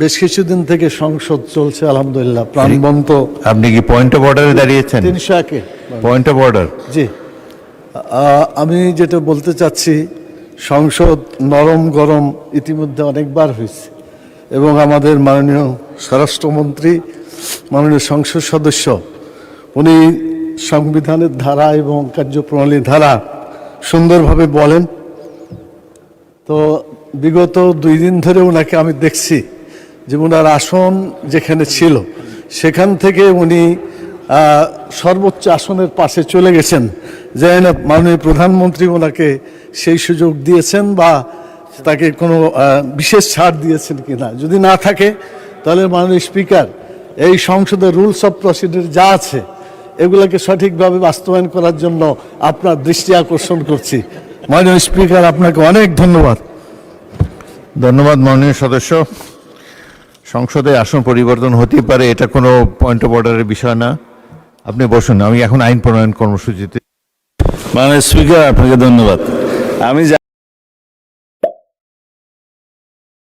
বেশ কিছুদিন থেকে সংসদ চলছে আলহামদুলিল্লাহ প্রাণবন্ত। আপনি কি পয়েন্ট অফ অর্ডারে দাঁড়িয়েছেন? 301-এ পয়েন্ট অফ অর্ডার। জি, আমি যেটা বলতে চাচ্ছি, সংসদ নরম গরম ইতিমধ্যে অনেকবার হয়েছে এবং আমাদের মাননীয় স্বরাষ্ট্রমন্ত্রী, মাননীয় সংসদ সদস্য, উনি সংবিধানের ধারা এবং কার্যপ্রণালীর ধারা সুন্দরভাবে বলেন। তো বিগত 2 দিন ধরে ওনাকে আমি দেখছি যে ওনার আসন যেখানে ছিল সেখান থেকে উনি সর্বোচ্চ আসনের পাশে চলে গেছেন। জানি না মাননীয় প্রধানমন্ত্রী ওনাকে সেই সুযোগ দিয়েছেন বা তাকে কোনো বিশেষ ছাড় দিয়েছেন কিনা। যদি না থাকে তাহলে মাননীয় স্পিকার, এই সংসদের রুলস অফ প্রসিডিউর যা আছে এগুলোকে সঠিকভাবে বাস্তবায়ন করার জন্য আপনার দৃষ্টি আকর্ষণ করছি। মাননীয় স্পিকার, আপনাকে অনেক ধন্যবাদ। ধন্যবাদ মাননীয় সদস্য। সংসদে আসন পরিবর্তন হতে পারে, এটা কোনো পয়েন্ট অফ অর্ডারের বিষয় না। আপনি বসুন, আমি এখন আইন প্রণয়ন কর্মসূচিতে। মাননীয় স্পিকার, আপনাকে ধন্যবাদ। আমি